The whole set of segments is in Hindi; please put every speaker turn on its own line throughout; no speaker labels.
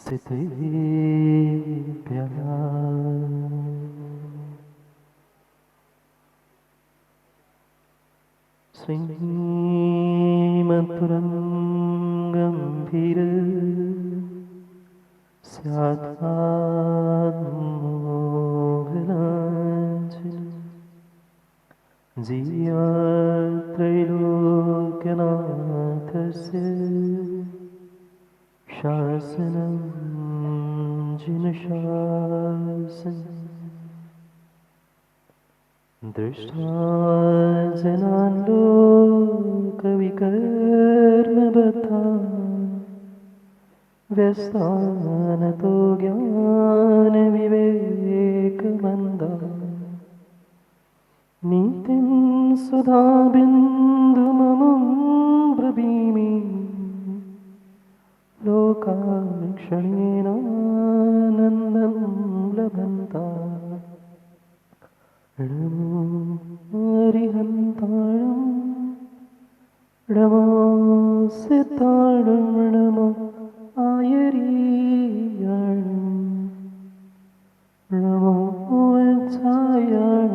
से तेरे प्याला श्रीमधुरं गंभीर स्यात्मानोहराञ्जन जीवत्रैलोक्यनाथस्य शासनं जिनशासनं दृष्ट्वा जनान् लोकविकर्मबद्धा व्यस्तानतो ज्ञानविवेकमन्दा नीतिं सुधाबिन्दुममुं ब्रवीमि लोकान् क्षणेनानन्दं लभन्ता नमो हरिहन्ताळं नमो सिद्धाळं नमो आयरीयाळं नमो वत्सायाळं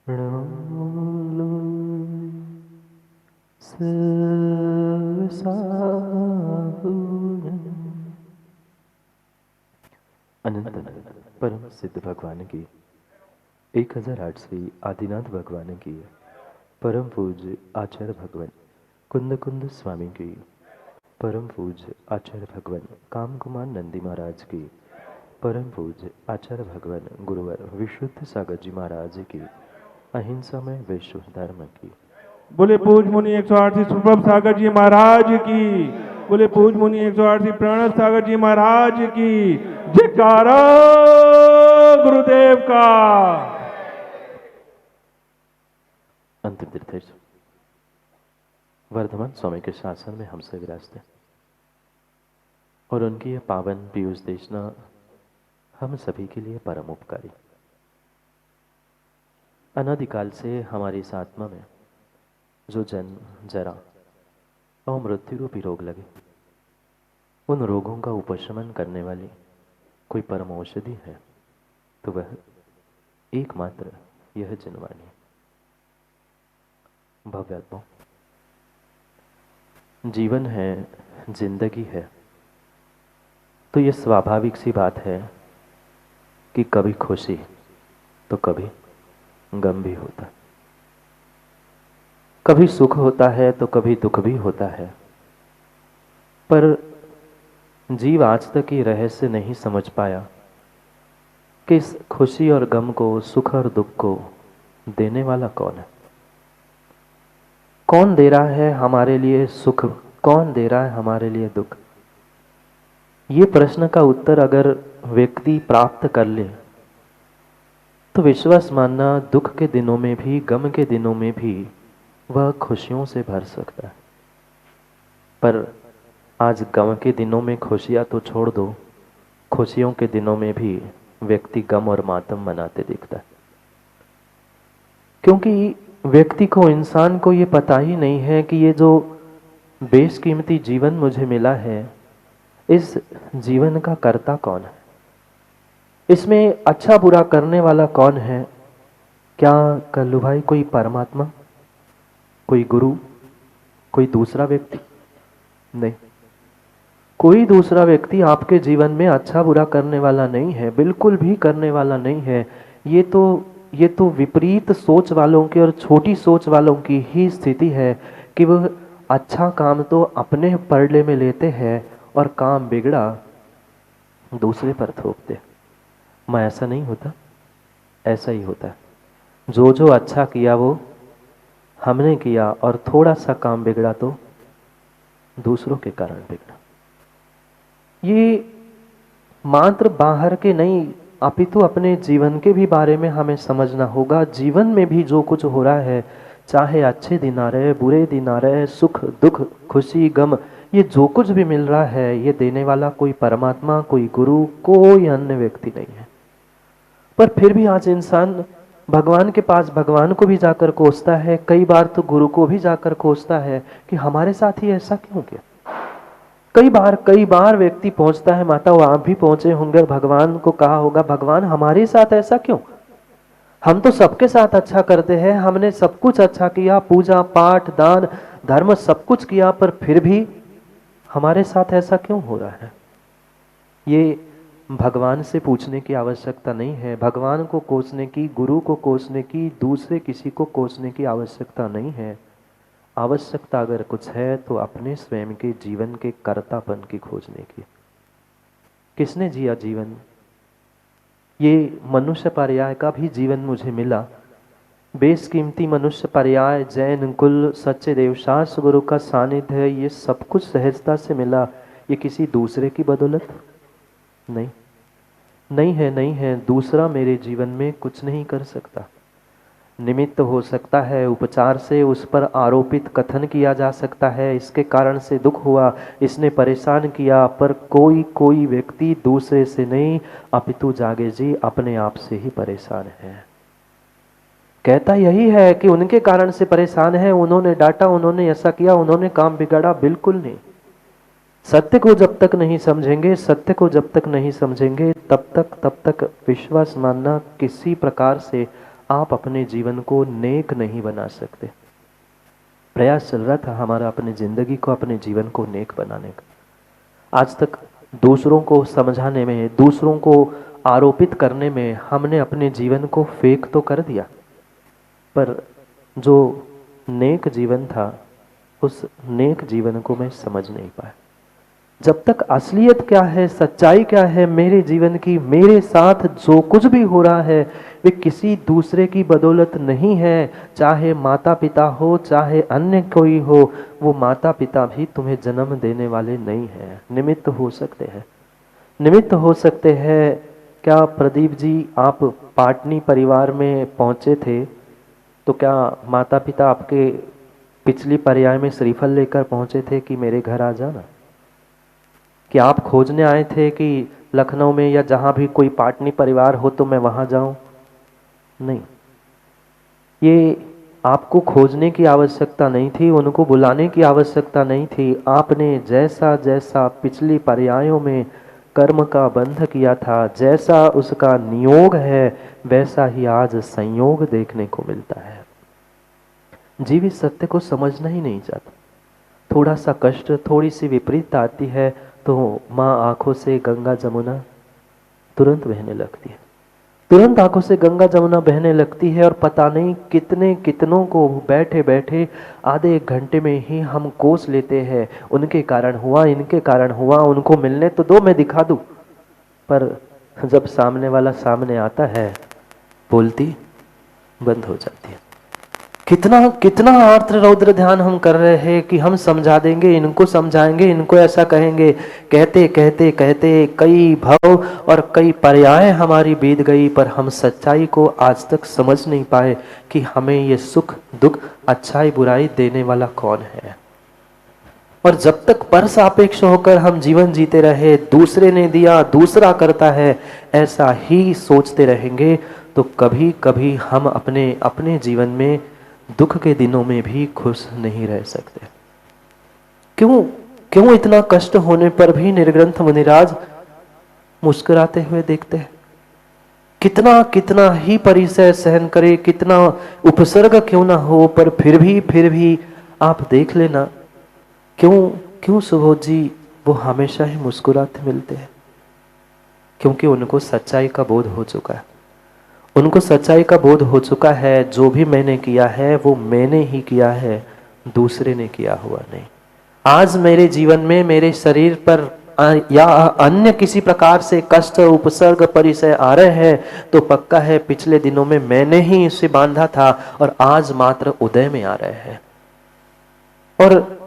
नमो अनंत परम सिद्ध भगवान की 1008वीं आदिनाथ भगवान की परम पूज्य आचार्य भगवान कुंद कुंद स्वामी की परम पूज्य आचार्य भगवान काम कुमार नंदी महाराज की परम पूज्य आचार्य भगवान गुरुवर विशुद्ध सागर जी महाराज की अहिंसामय विश्व धर्म की
बोले पूज मुनि 108 सुप्रभ सागर जी महाराज की बोले पूज मुनि 108 प्रणव सागर जी महाराज की जयकारा गुरुदेव का।
अंतिम तीर्थेश वर्धमान स्वामी के शासन में हमसे विराजते और उनकी यह पावन पीयूष देशना हम सभी के लिए परम उपकारी। अनादिकाल से हमारी इस आत्मा में जो जन्म जरा और मृत्यु रूपी रोग लगे, उन रोगों का उपशमन करने वाली कोई परम औषधि है तो वह एकमात्र यह जनवाणी है। भव्यात्मा जीवन है, जिंदगी है, तो यह स्वाभाविक सी बात है कि कभी खुशी तो कभी गम भी होता है, कभी सुख होता है तो कभी दुख भी होता है। पर जीव आज तक ये रहस्य नहीं समझ पाया कि इस खुशी और गम को, सुख और दुख को देने वाला कौन है। कौन दे रहा है हमारे लिए सुख, कौन दे रहा है हमारे लिए दुख। ये प्रश्न का उत्तर अगर व्यक्ति प्राप्त कर ले तो विश्वास मानना दुख के दिनों में भी, गम के दिनों में भी वह खुशियों से भर सकता है। पर आज गम के दिनों में खुशियां तो छोड़ दो, खुशियों के दिनों में भी व्यक्ति गम और मातम मनाते दिखता है, क्योंकि व्यक्ति को, इंसान को ये पता ही नहीं है कि ये जो बेशकीमती जीवन मुझे मिला है, इस जीवन का कर्ता कौन है, इसमें अच्छा बुरा करने वाला कौन है। क्या कल्लू भाई कोई परमात्मा, कोई गुरु, कोई दूसरा व्यक्ति? नहीं, कोई दूसरा व्यक्ति आपके जीवन में अच्छा बुरा करने वाला नहीं है, बिल्कुल भी करने वाला नहीं है। ये तो विपरीत सोच वालों की और छोटी सोच वालों की ही स्थिति है कि वह अच्छा काम तो अपने परले में लेते हैं और काम बिगड़ा दूसरे पर थोपते। मैं ऐसा नहीं होता, ऐसा ही होता है। जो जो अच्छा किया वो हमने किया और थोड़ा सा काम बिगड़ा तो दूसरों के कारण बिगड़ा। ये मात्र बाहर के नहीं, अपितु अपने जीवन के भी बारे में हमें समझना होगा। जीवन में भी जो कुछ हो रहा है, चाहे अच्छे दिन आ रहे, बुरे दिन आ रहे, सुख दुख, खुशी गम, ये जो कुछ भी मिल रहा है, ये देने वाला कोई परमात्मा, कोई गुरु, कोई अन्य व्यक्ति नहीं है। पर फिर भी आज इंसान भगवान के पास, भगवान को भी जाकर कोसता है, कई बार तो गुरु को भी जाकर कोसता है कि हमारे साथ ही ऐसा क्यों किया। कई बार व्यक्ति पहुंचता है, माता वो आप भी पहुंचे होंगे और भगवान को कहा होगा, भगवान हमारे साथ ऐसा क्यों? हम तो सबके साथ अच्छा करते हैं, हमने सब कुछ अच्छा किया, पूजा पाठ दान धर्म सब कुछ किया, पर फिर भी हमारे साथ ऐसा क्यों हो रहा है? ये भगवान से पूछने की आवश्यकता नहीं है, भगवान को कोसने की, गुरु को कोसने की, दूसरे किसी को कोसने की आवश्यकता नहीं है। आवश्यकता अगर कुछ है तो अपने स्वयं के जीवन के कर्तापन की खोजने की। किसने जिया जीवन? ये मनुष्य पर्याय का भी जीवन मुझे मिला, बेशकीमती मनुष्य पर्याय, जैन कुल, सच्चे देवशास्त्र गुरु का सानिध्य है, ये सब कुछ सहजता से मिला। ये किसी दूसरे की बदौलत नहीं, नहीं है। दूसरा मेरे जीवन में कुछ नहीं कर सकता। निमित्त हो सकता है, उपचार से उस पर आरोपित कथन किया जा सकता है, इसके कारण से दुख हुआ, इसने परेशान किया, पर कोई व्यक्ति दूसरे से नहीं, अपितु जागे जी अपने आप से ही परेशान है। कहता यही है कि उनके कारण से परेशान है, उन्होंने डांटा, उन्होंने ऐसा किया, उन्होंने काम बिगाड़ा। बिल्कुल नहीं। सत्य को जब तक नहीं समझेंगे, सत्य को जब तक नहीं समझेंगे, तब तक विश्वास मानना किसी प्रकार से आप अपने जीवन को नेक नहीं बना सकते। प्रयास चल रहा था हमारा अपनी जिंदगी को, अपने जीवन को नेक बनाने का। आज तक दूसरों को समझाने में, दूसरों को आरोपित करने में हमने अपने जीवन को फेक तो कर दिया, पर जो नेक जीवन था उस नेक जीवन को मैं समझ नहीं पाया। जब तक असलियत क्या है, सच्चाई क्या है मेरे जीवन की, मेरे साथ जो कुछ भी हो रहा है वे किसी दूसरे की बदौलत नहीं है। चाहे माता पिता हो, चाहे अन्य कोई हो, वो माता पिता भी तुम्हें जन्म देने वाले नहीं हैं। निमित्त हो सकते हैं, निमित्त हो सकते हैं। क्या प्रदीप जी आप पाटनी परिवार में पहुंचे थे तो क्या माता पिता आपके पिछली पर्याय में श्रीफल लेकर पहुंचे थे कि मेरे घर आ जाना? कि आप खोजने आए थे कि लखनऊ में या जहां भी कोई पाटनी परिवार हो तो मैं वहां जाऊं? नहीं, ये आपको खोजने की आवश्यकता नहीं थी, उनको बुलाने की आवश्यकता नहीं थी। आपने जैसा जैसा पिछली पर्यायों में कर्म का बंध किया था, जैसा उसका नियोग है, वैसा ही आज संयोग देखने को मिलता है। जीव इस सत्य को समझना ही नहीं चाहता। थोड़ा सा कष्ट, थोड़ी सी विपरीत आती है तो माँ आंखों से गंगा जमुना तुरंत बहने लगती है, तुरंत आंखों से गंगा जमुना बहने लगती है। और पता नहीं कितनों को बैठे बैठे आधे एक घंटे में ही हम कोस लेते हैं। उनके कारण हुआ, इनके कारण हुआ, उनको मिलने तो दो, मैं दिखा दूं। पर जब सामने वाला सामने आता है, बोलती बंद हो जाती है। कितना आर्द्र रौद्र ध्यान हम कर रहे हैं कि हम समझा देंगे, इनको समझाएंगे, इनको ऐसा कहेंगे। कहते कहते कहते कई भव और कई पर्याय हमारी बीत गई, पर हम सच्चाई को आज तक समझ नहीं पाए कि हमें ये सुख दुख, अच्छाई बुराई देने वाला कौन है। और जब तक पर सापेक्ष होकर हम जीवन जीते रहे, दूसरे ने दिया, दूसरा करता है, ऐसा ही सोचते रहेंगे, तो कभी कभी हम अपने जीवन में दुख के दिनों में भी खुश नहीं रह सकते। क्यों इतना कष्ट होने पर भी निर्ग्रंथ मुनिराज मुस्कुराते हुए देखते हैं? कितना ही परिचय सहन करे, कितना उपसर्ग क्यों ना हो, पर फिर भी आप देख लेना, क्यों सुबोध जी वो हमेशा ही मुस्कुराते मिलते हैं? क्योंकि उनको सच्चाई का बोध हो चुका है। उनको सच्चाई का बोध हो चुका है, जो भी मैंने किया है वो मैंने ही किया है, दूसरे ने किया हुआ नहीं। आज मेरे जीवन में मेरे शरीर पर या अन्य किसी प्रकार से कष्ट, उपसर्ग, परिचय आ रहे हैं तो पक्का है पिछले दिनों में मैंने ही इसे बांधा था और आज मात्र उदय में आ रहे हैं। और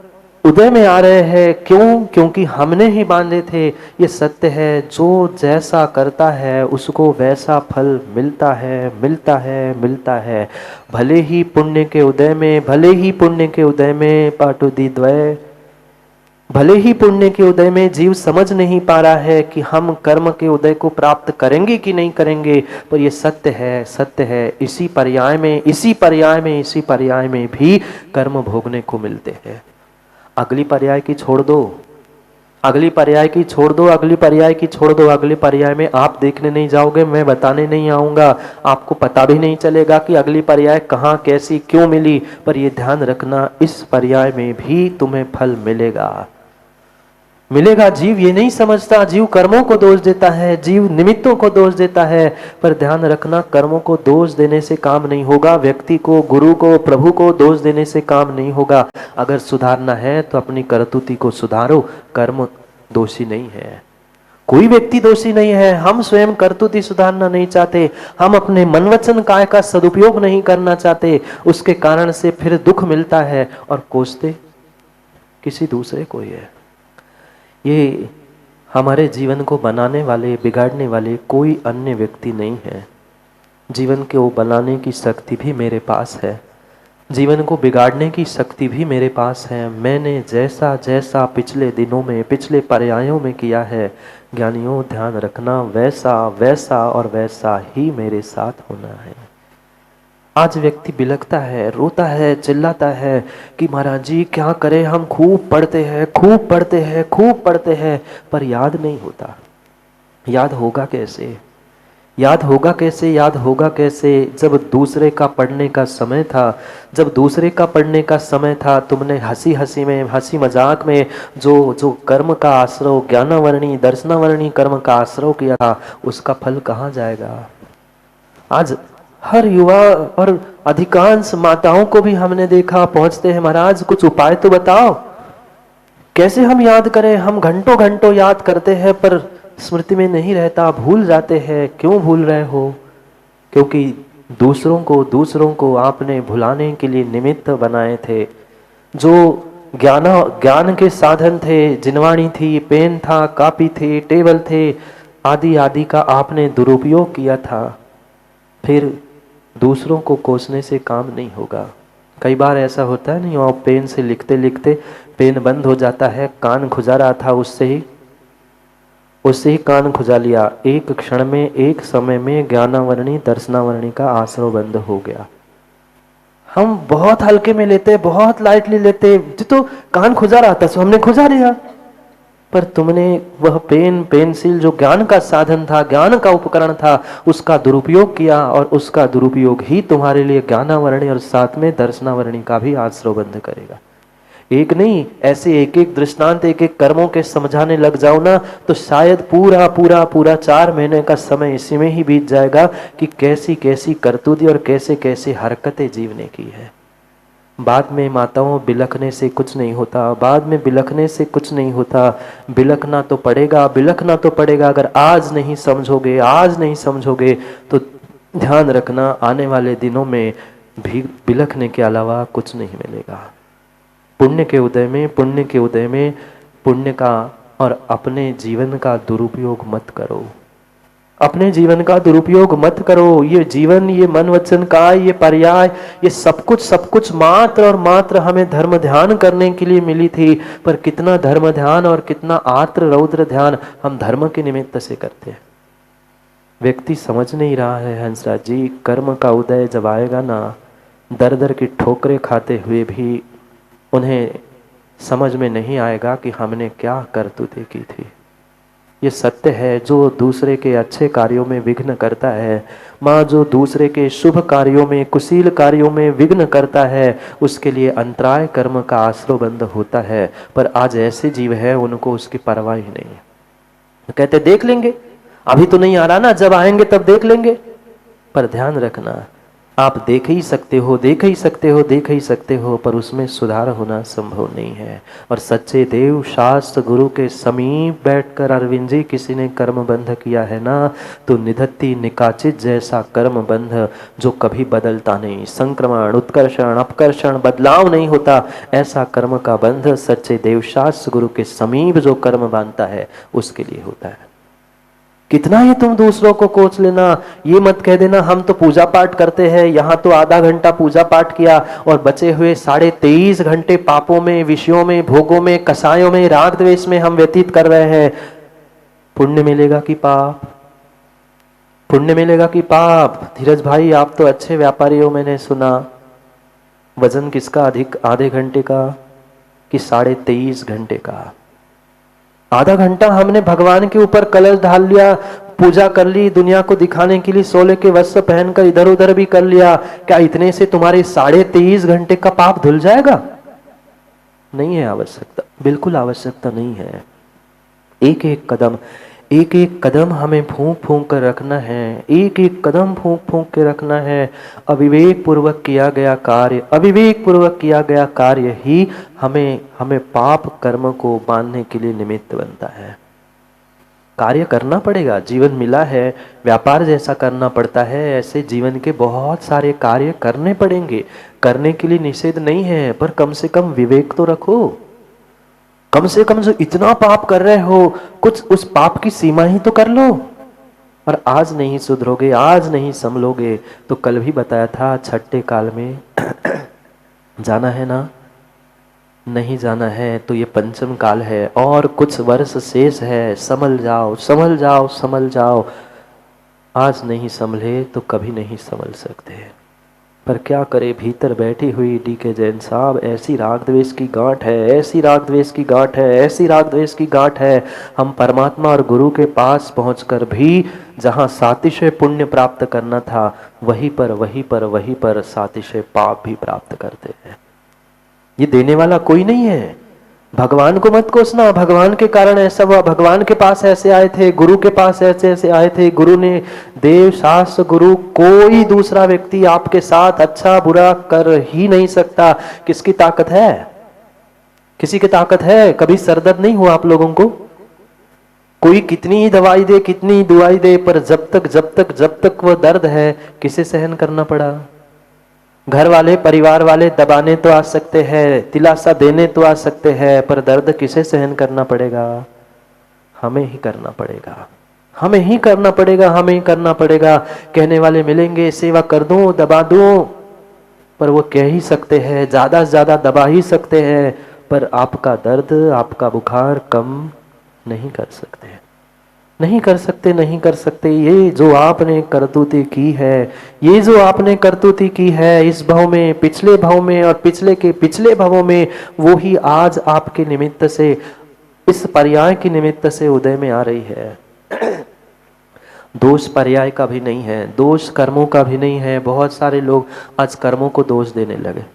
उदय में आ रहे हैं क्योंकि हमने ही बांधे थे। ये सत्य है, जो जैसा करता है उसको वैसा फल मिलता है। भले ही पुण्य के उदय में पाटुदी द्वय, भले ही पुण्य के उदय में जीव समझ नहीं पा रहा है कि हम कर्म के उदय को प्राप्त करेंगे कि नहीं करेंगे, पर ये सत्य है। इसी पर्याय में भी कर्म भोगने को मिलते हैं। अगली पर्याय की छोड़ दो, अगली पर्याय की छोड़ दो, अगली पर्याय की छोड़ दो, अगली पर्याय में आप देखने नहीं जाओगे, मैं बताने नहीं आऊंगा, आपको पता भी नहीं चलेगा कि अगली पर्याय कहाँ, कैसी, क्यों मिली। पर यह ध्यान रखना, इस पर्याय में भी तुम्हें फल मिलेगा, मिलेगा। जीव ये नहीं समझता, जीव कर्मों को दोष देता है, जीव निमित्तों को दोष देता है। पर ध्यान रखना, कर्मों को दोष देने से काम नहीं होगा, व्यक्ति को, गुरु को, प्रभु को दोष देने से काम नहीं होगा। अगर सुधारना है तो अपनी करतुति को सुधारो। कर्म दोषी नहीं है, कोई व्यक्ति दोषी नहीं है। हम स्वयं करतुति सुधारना नहीं चाहते, हम अपने मन वचन काय का सदुपयोग नहीं करना चाहते, उसके कारण से फिर दुख मिलता है और कोसते किसी दूसरे को ही है। ये हमारे जीवन को बनाने वाले, बिगाड़ने वाले कोई अन्य व्यक्ति नहीं है। जीवन को बनाने की शक्ति भी मेरे पास है, जीवन को बिगाड़ने की शक्ति भी मेरे पास है। मैंने जैसा जैसा पिछले दिनों में, पिछले पर्यायों में किया है, ज्ञानियों ध्यान रखना, वैसा वैसा और वैसा ही मेरे साथ होना है। आज व्यक्ति बिलखता है, रोता है, चिल्लाता है कि महाराज जी क्या करें, हम खूब पढ़ते हैं, खूब पढ़ते हैं, खूब पढ़ते हैं, पर याद नहीं होता। याद होगा कैसे, याद होगा कैसे, याद होगा कैसे? जब दूसरे का पढ़ने का समय था, जब दूसरे का पढ़ने का समय था, तुमने हंसी हंसी में, हंसी मजाक में जो कर्म का आश्रव, ज्ञानावरणी, दर्शनावरणी कर्म का आश्रव किया था, उसका फल कहाँ जाएगा? आज हर युवा और अधिकांश माताओं को भी हमने देखा, पहुंचते हैं, महाराज कुछ उपाय तो बताओ, कैसे हम याद करें? हम घंटों घंटों याद करते हैं पर स्मृति में नहीं रहता, भूल जाते हैं। क्यों भूल रहे हो? क्योंकि दूसरों को आपने भुलाने के लिए निमित्त बनाए थे। जो ज्ञान के साधन थे, जिनवाणी थी, पेन था, कॉपी थी, टेबल थे, आदि आदि का आपने दुरुपयोग किया था। फिर दूसरों को कोसने से काम नहीं होगा। कई बार ऐसा होता है नहीं, आप पेन से लिखते लिखते पेन बंद हो जाता है, कान खुजा रहा था, उससे ही कान खुजा लिया। एक क्षण में, एक समय में ज्ञानावरणी, दर्शनावरणी का आश्रव बंद हो गया। हम बहुत हल्के में लेते, बहुत लाइटली लेते, तो कान खुजा रहा था सो हमने खुजा लिया। पर तुमने वह पेन, पेंसिल जो ज्ञान का साधन था, ज्ञान का उपकरण था, उसका दुरुपयोग किया, और उसका दुरुपयोग ही तुम्हारे लिए ज्ञानावरणी और साथ में दर्शनावरणी का भी आश्रय बंद करेगा। एक नहीं, ऐसे एक एक दृष्टांत, एक एक कर्मों के समझाने लग जाओ ना, तो शायद पूरा 4 महीने का समय इसी में ही बीत जाएगा कि कैसी कैसी करतूती और कैसे कैसे हरकतें जीवने की है। बाद में माताओं, बिलखने से कुछ नहीं होता, बाद में बिलखने से कुछ नहीं होता। बिलखना तो पड़ेगा, बिलखना तो पड़ेगा। अगर आज नहीं समझोगे तो ध्यान रखना, आने वाले दिनों में भी बिलखने के अलावा कुछ नहीं मिलेगा। पुण्य के उदय में पुण्य का और अपने जीवन का दुरुपयोग मत करो, अपने जीवन का दुरुपयोग मत करो। ये जीवन, ये मन वचन का, ये पर्याय, ये सब कुछ मात्र और मात्र हमें धर्म ध्यान करने के लिए मिली थी। पर कितना धर्म ध्यान और कितना आत्र रौद्र ध्यान हम धर्म के निमित्त से करते हैं। व्यक्ति समझ नहीं रहा है हंसराज जी, कर्म का उदय जब आएगा ना, दर दर की ठोकरें खाते हुए भी उन्हें समझ में नहीं आएगा कि हमने क्या करतूतें की थी। ये सत्य है। जो दूसरे के अच्छे कार्यों में विघ्न करता है, माँ, जो दूसरे के शुभ कार्यों में, कुशील कार्यों में विघ्न करता है, उसके लिए अंतराय कर्म का आश्रय बंद होता है। पर आज ऐसे जीव है, उनको उसकी परवाह ही नहीं है। कहते देख लेंगे, अभी तो नहीं आ रहा ना, जब आएंगे तब देख लेंगे। पर ध्यान रखना, आप देख ही सकते हो, पर उसमें सुधार होना संभव नहीं है। और सच्चे देव, शास्त्र, गुरु के समीप बैठकर अरविंद जी किसी ने कर्म बंध किया है ना, तो निधत्ती निकाचित जैसा कर्म बंध जो कभी बदलता नहीं, संक्रमण, उत्कर्षण, अपकर्षण, बदलाव नहीं होता, ऐसा कर्म का बंध सच्चे देव, शास्त्र, गुरु के समीप जो कर्म बांधता है उसके लिए होता है। कितना ही तुम दूसरों को कोच लेना, ये मत कह देना हम तो पूजा पाठ करते हैं, यहाँ तो आधा घंटा पूजा पाठ किया और बचे हुए 23.5 घंटे पापों में, विषयों में, भोगों में, कसायों में, राग द्वेष में हम व्यतीत कर रहे हैं। पुण्य मिलेगा कि पाप? पुण्य मिलेगा कि पाप? धीरज भाई, आप तो अच्छे व्यापारी हो, मैंने सुना। वजन किसका अधिक, आधे घंटे का कि 23.5 घंटे का? आधा घंटा हमने भगवान के ऊपर कलश ढाल लिया, पूजा कर ली, दुनिया को दिखाने के लिए सोले के वस्त्र पहनकर इधर उधर भी कर लिया, क्या इतने से तुम्हारे 23.5 घंटे का पाप धुल जाएगा? नहीं है आवश्यकता, बिल्कुल आवश्यकता नहीं है। एक एक कदम हमें फूंक फूंक कर रखना है, एक एक कदम फूंक फूंक के रखना है। अविवेक पूर्वक किया गया कार्य ही हमें पाप कर्म को बांधने के लिए निमित्त बनता है। कार्य करना पड़ेगा, जीवन मिला है, व्यापार जैसा करना पड़ता है, ऐसे जीवन के बहुत सारे कार्य करने पड़ेंगे। करने के लिए निषेध नहीं है, पर कम से कम विवेक तो रखो। कम से कम जो इतना पाप कर रहे हो, कुछ उस पाप की सीमा ही तो कर लो। और आज नहीं सुधरोगे, आज नहीं संभलोगे तो कल भी बताया था, छठे काल में जाना है ना? नहीं जाना है तो ये पंचम काल है और कुछ वर्ष शेष है। संभल जाओ, संभल जाओ, संभल जाओ। आज नहीं संभले तो कभी नहीं संभल सकते। पर क्या करे, भीतर बैठी हुई डीके जैन साहब, ऐसी राग द्वेष की गांठ है, ऐसी राग द्वेष की गांठ है, ऐसी राग द्वेष की गांठ है। हम परमात्मा और गुरु के पास पहुंचकर भी जहां सातिशय पुण्य प्राप्त करना था, वहीं पर सातिशय पाप भी प्राप्त करते हैं। ये देने वाला कोई नहीं है। भगवान को मत कोसना, भगवान के कारण ऐसा हुआ, भगवान के पास ऐसे आए थे, गुरु के पास ऐसे ऐसे आए थे। गुरु ने, देव शास्त्र गुरु, कोई दूसरा व्यक्ति आपके साथ अच्छा बुरा कर ही नहीं सकता। किसकी ताकत है? किसी की ताकत है? कभी सरदर्द नहीं हुआ आप लोगों को? कोई कितनी ही दवाई दे, कितनी ही दुआई दे, पर जब तक वो दर्द है, किसे सहन करना पड़ा? घर वाले, परिवार वाले दबाने तो आ सकते हैं, दिलासा देने तो आ सकते हैं, पर दर्द किसे सहन करना पड़ेगा? हमें ही करना पड़ेगा, हमें ही करना पड़ेगा, हमें ही करना पड़ेगा। कहने वाले मिलेंगे, सेवा कर दूं, दबा दूं, पर वो कह ही सकते हैं, ज्यादा से ज्यादा दबा ही सकते हैं, पर आपका दर्द, आपका बुखार कम नहीं कर सकते, नहीं कर सकते, नहीं कर सकते। ये जो आपने करतूती की है, ये जो आपने करतूती की है इस भव में, पिछले भव में और पिछले के पिछले भवों में, वो ही आज आपके निमित्त से, इस पर्याय के निमित्त से उदय में आ रही है। दोष पर्याय का भी नहीं है, दोष कर्मों का भी नहीं है। बहुत सारे लोग आज कर्मों को दोष देने लगे।